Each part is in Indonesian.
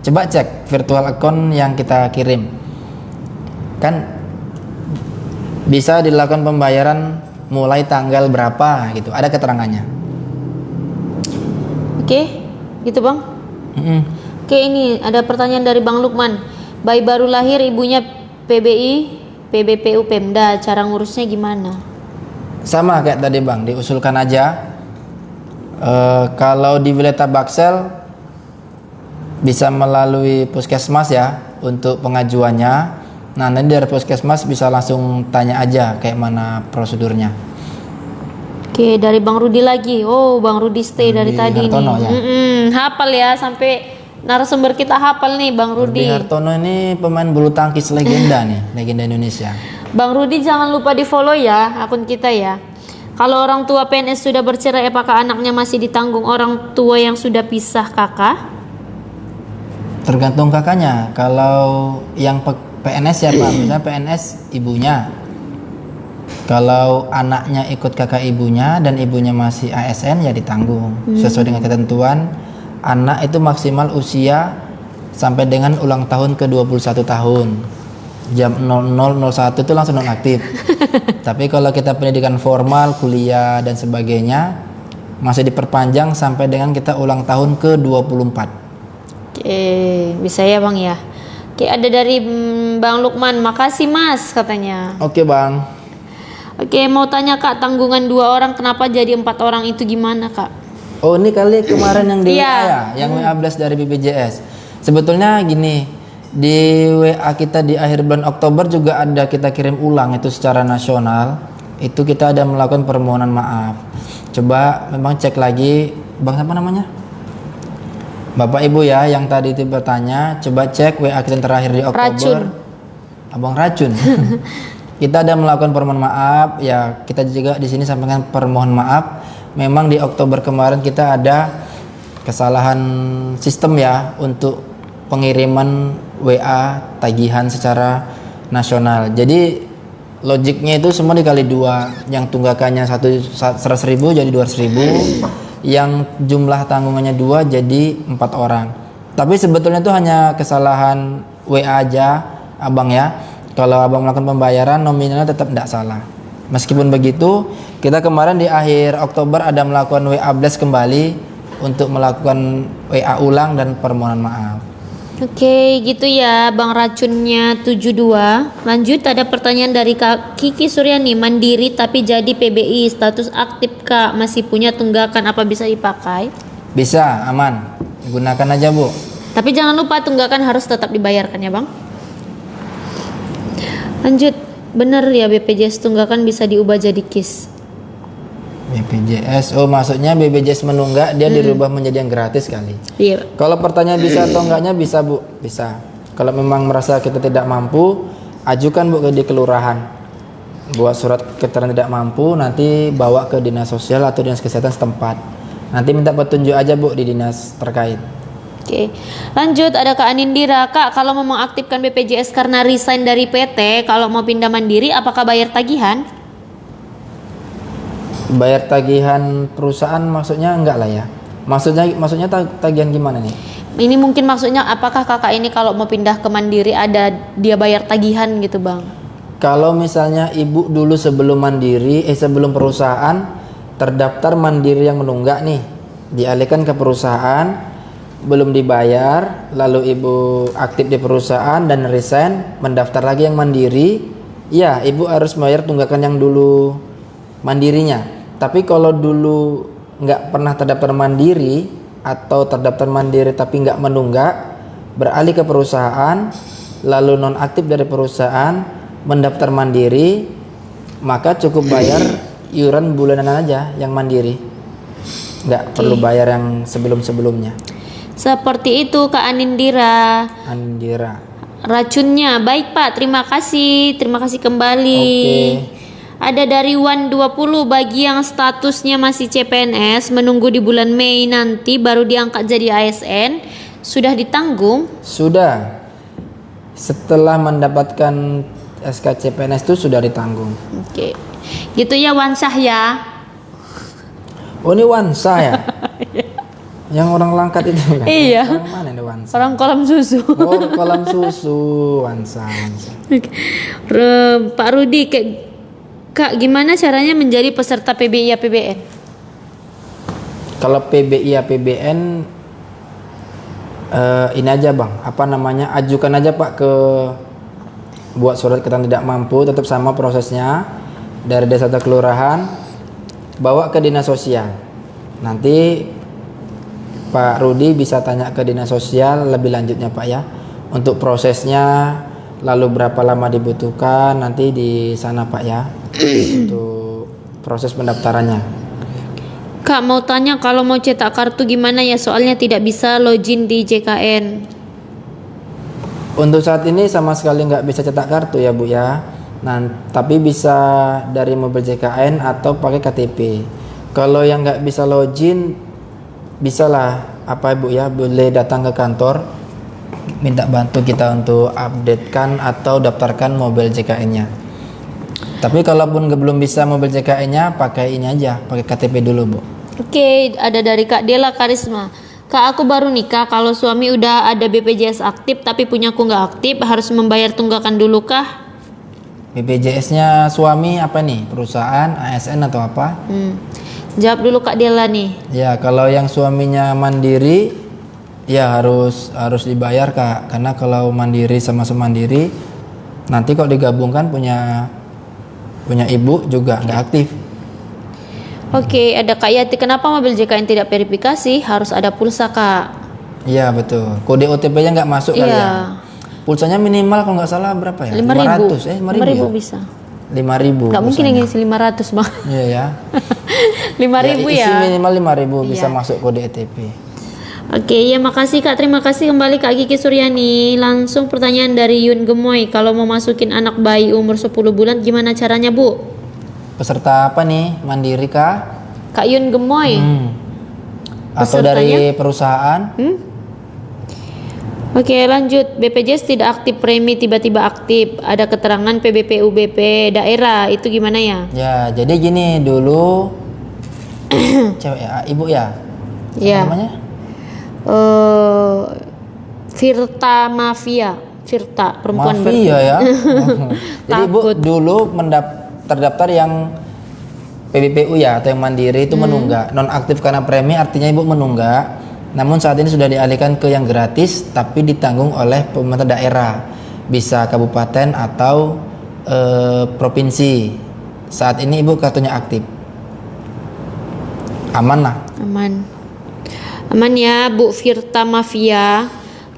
Coba cek virtual account yang kita kirim. Kan bisa dilakukan pembayaran mulai tanggal berapa gitu. Ada keterangannya. Oke, gitu Bang. Oke, ini ada pertanyaan dari Bang Lukman. Bayi baru lahir, ibunya PBI, PBPU Pemda, cara ngurusnya gimana? Sama kayak tadi Bang, diusulkan aja. Kalau di wilayah Tabaksel bisa melalui puskesmas ya untuk pengajuannya. Nah, nanti dari puskesmas bisa langsung tanya aja kayak mana prosedurnya. Oke, dari Bang Rudi lagi. Oh, Bang Rudi stay dari tadi Hartono, nih. ya? Hafal ya, sampai narasumber kita hafal nih Bang Rudi Rudi. Hartono ini pemain bulu tangkis legenda nih, legenda Indonesia. Bang Rudi jangan lupa di follow ya akun kita ya. Kalau orang tua PNS sudah bercerai, apakah anaknya masih ditanggung orang tua yang sudah pisah kakak? Tergantung kakaknya. Kalau yang PNS ya Pak, misalnya PNS ibunya. Kalau anaknya ikut kakak ibunya dan ibunya masih ASN ya ditanggung. Sesuai dengan ketentuan, anak itu maksimal usia sampai dengan ulang tahun ke-21 tahun. Jam 00.01 itu langsung nonaktif. Tapi kalau kita pendidikan formal, kuliah dan sebagainya masih diperpanjang sampai dengan kita ulang tahun ke-24. Oke, bisa ya Bang ya. Oke, ada dari Bang Lukman, makasih Mas katanya. Oke Bang. Oke, mau tanya Kak, tanggungan 2 orang kenapa jadi 4 orang itu gimana Kak? Oh, ini kali kemarin yang di Iya. WA ya, yang WA blast dari BPJS. Sebetulnya gini, di WA kita di akhir bulan Oktober juga ada kita kirim ulang itu secara nasional. Itu kita ada melakukan permohonan maaf. Coba memang cek lagi, Bang siapa namanya? Bapak Ibu ya yang tadi itu bertanya, coba cek WA kita yang terakhir di Oktober. Racun. Abang Racun. Kita ada melakukan permohonan maaf, ya kita juga di sini sampaikan permohonan maaf. Memang di Oktober kemarin kita ada kesalahan sistem ya untuk pengiriman WA tagihan secara nasional. Jadi logiknya itu semua dikali 2, yang tunggakannya 100.000 jadi 200.000, yang jumlah tanggungannya 2 jadi 4 orang. Tapi sebetulnya itu hanya kesalahan WA aja Abang ya. Kalau Abang melakukan pembayaran nominalnya tetap tidak salah. Meskipun begitu, kita kemarin di akhir Oktober ada melakukan WA blast kembali untuk melakukan WA ulang dan permohonan maaf. Oke, gitu ya Bang Racunnya 72. Lanjut, ada pertanyaan dari Kak Kiki Suryani. Mandiri tapi jadi PBI, status aktif Kak, masih punya tunggakan, apa bisa dipakai? Bisa, aman. Gunakan aja Bu. Tapi jangan lupa tunggakan harus tetap dibayarkan ya Bang. Lanjut, bener ya BPJS tunggakan bisa diubah jadi KIS. BPJS, oh maksudnya BPJS menunggak dia dirubah menjadi yang gratis kali. Iya. Kalau pertanyaan bisa atau enggaknya bisa Bu, bisa. Kalau memang merasa kita tidak mampu, ajukan Bu ke di kelurahan. Buat surat keterangan tidak mampu, nanti bawa ke dinas sosial atau dinas kesehatan setempat. Nanti minta petunjuk aja Bu di dinas terkait. Oke, lanjut ada Kak Anindira. Kak, kalau mau mengaktifkan BPJS karena resign dari PT, kalau mau pindah mandiri, apakah bayar tagihan? Bayar tagihan perusahaan maksudnya enggak lah ya. Maksudnya tagihan gimana nih? Ini mungkin maksudnya apakah kakak ini kalau mau pindah ke mandiri ada dia bayar tagihan gitu Bang? Kalau misalnya ibu dulu sebelum mandiri, sebelum perusahaan terdaftar mandiri yang menunggak nih, dialihkan ke perusahaan, belum dibayar, lalu ibu aktif di perusahaan dan resign, mendaftar lagi yang mandiri, ya ibu harus bayar tunggakan yang dulu mandirinya. Tapi kalau dulu nggak pernah terdaftar mandiri atau terdaftar mandiri tapi nggak menunggak, beralih ke perusahaan, lalu nonaktif dari perusahaan, mendaftar mandiri, maka cukup bayar iuran bulanan aja yang mandiri, nggak perlu bayar yang sebelum-sebelumnya. Seperti itu Kak Anindira. Andira. Racunnya baik Pak, terima kasih kembali. Oke. Ada dari Wan 20, bagi yang statusnya masih CPNS menunggu di bulan Mei nanti baru diangkat jadi ASN, sudah ditanggung? Sudah. Setelah mendapatkan SK CPNS itu sudah ditanggung. Oke. Gitu ya Wansah ya. Oh ini Wansa ya? Yang orang Langkat itu kan? Iya. Orang mana ini Wansa? Orang kolam susu. Oh, kolam susu, Wansa. Pak Rudi, Kak, gimana caranya menjadi peserta PBI APBN? Kalau PBI APBN ini aja Bang, apa namanya? Ajukan aja Pak ke buat surat keterangan tidak mampu, tetap sama prosesnya dari desa atau kelurahan, bawa ke dinas sosial. Nanti Pak Rudi bisa tanya ke dinas sosial lebih lanjutnya Pak ya, untuk prosesnya, lalu berapa lama dibutuhkan nanti di sana Pak ya, untuk proses pendaftarannya. Kak, mau tanya kalau mau cetak kartu gimana ya, soalnya tidak bisa login di JKN. Untuk saat ini sama sekali nggak bisa cetak kartu ya Bu ya. Nah, tapi bisa dari mobil JKN atau pakai KTP. Kalau yang nggak bisa login, bisalah apa Bu ya, boleh datang ke kantor, minta bantu kita untuk updatekan atau daftarkan mobil JKN-nya. Tapi kalaupun belum bisa mobil JKN-nya, pakai ini aja, pakai KTP dulu Bu. Oke, ada dari Kak Dela Karisma. Kak, aku baru nikah, kalau suami udah ada BPJS aktif tapi punyaku nggak aktif, harus membayar tunggakan dulu kah? BPJS-nya suami apa nih? Perusahaan, ASN atau apa? Jawab dulu Kak Dela nih. Ya, kalau yang suaminya mandiri, ya harus dibayar Kak. Karena kalau mandiri sama semandiri, nanti kalau digabungkan punya ibu juga nggak aktif. Oke, ada Kak Yati, kenapa mobil JKN tidak verifikasi? Harus ada pulsa Kak. Iya betul. Kode OTP-nya nggak masuk kali ya. Iya. Pulsanya minimal kalau nggak salah berapa ya? 5.000. 500 5.000 ya? bisa. 5.000. Nggak mungkin yang isi 500 bang. Iya ya. 5.000 ya. Isi minimal 5.000 bisa Iya. masuk kode OTP. Oke, ya makasih Kak. Terima kasih kembali Kak Kiki Suryani. Langsung pertanyaan dari Yun Gemoy. Kalau mau masukin anak bayi umur 10 bulan gimana caranya Bu? Peserta apa nih? Mandiri kah? Kak Yun Gemoy. Atau dari perusahaan? Oke, lanjut. BPJS tidak aktif, premi tiba-tiba aktif. Ada keterangan PBPU BP daerah. Itu gimana ya? Ya, jadi gini dulu cewek ya, ibu ya? Siapa Ya. namanya? Firta Mafia. Firta, perempuan Mafia ya. Jadi ibu Takut. dulu terdaftar yang PBPU ya atau yang mandiri itu menunggak. Nonaktif karena premi artinya ibu menunggak. Namun saat ini sudah dialihkan ke yang gratis tapi ditanggung oleh pemerintah daerah. Bisa kabupaten atau provinsi. Saat ini ibu kartunya aktif. Aman lah. Aman ya Bu Firta Mafia.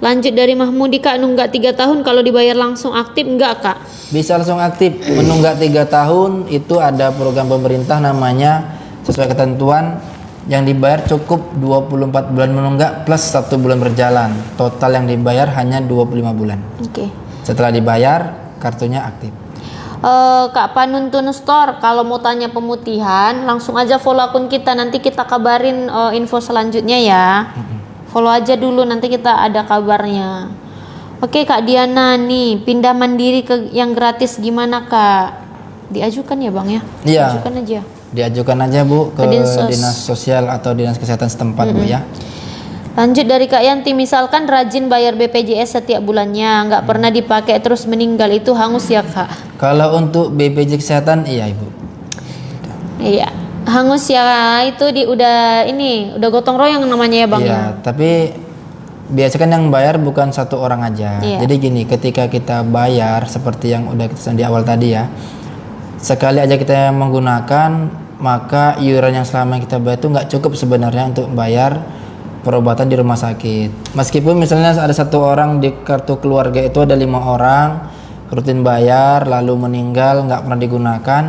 Lanjut dari Mahmudi Kak, nunggak 3 tahun kalau dibayar langsung aktif enggak Kak? Bisa langsung aktif. Menunggak 3 tahun itu ada program pemerintah namanya sesuai ketentuan yang dibayar cukup 24 bulan menunggak plus 1 bulan berjalan. Total yang dibayar hanya 25 bulan. Oke. Setelah dibayar kartunya aktif. Kak Panuntun Store, kalau mau tanya pemutihan langsung aja follow akun kita, nanti kita kabarin info selanjutnya ya. Follow aja dulu, nanti kita ada kabarnya. Oke Kak Diana nih, pindah mandiri ke yang gratis gimana Kak? Diajukan ya Bang ya? Iya. Diajukan aja. Diajukan aja Bu ke Dinsos. dinas sosial atau dinas kesehatan setempat Bu ya. Lanjut dari Kak Yanti, misalkan rajin bayar BPJS setiap bulannya, nggak pernah dipakai terus meninggal, itu hangus ya Kak? Kalau untuk BPJS kesehatan iya Ibu. Iya, hangus ya, itu udah gotong royong namanya ya Bang Iya, ya. tapi biasanya kan yang bayar bukan satu orang aja. Iya. Jadi gini, ketika kita bayar seperti yang udah kita sebutkan di awal tadi ya, sekali aja kita menggunakan, maka iuran yang selama kita bayar itu nggak cukup sebenarnya untuk bayar perobatan di rumah sakit. Meskipun misalnya ada 1 orang di kartu keluarga itu ada 5 orang rutin bayar lalu meninggal nggak pernah digunakan,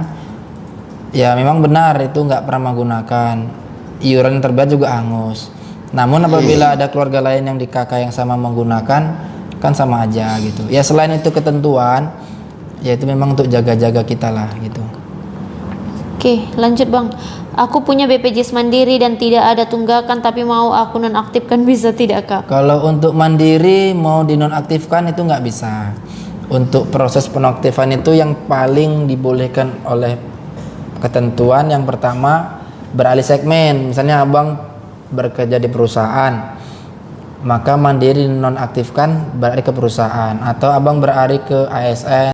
ya memang benar itu nggak pernah menggunakan, iuran yang terbayar juga hangus. Namun apabila ada keluarga lain yang di kakak yang sama menggunakan, kan sama aja gitu. Ya selain itu ketentuan, ya itu memang untuk jaga-jaga kita lah gitu. Oke, lanjut Bang. Aku punya BPJS Mandiri dan tidak ada tunggakan, tapi mau aku nonaktifkan, bisa tidak Kak? Kalau untuk mandiri mau dinonaktifkan itu nggak bisa. Untuk proses penonaktifan itu yang paling dibolehkan oleh ketentuan yang pertama beralih segmen. Misalnya abang bekerja di perusahaan, maka Mandiri nonaktifkan beralih ke perusahaan, atau abang beralih ke ASN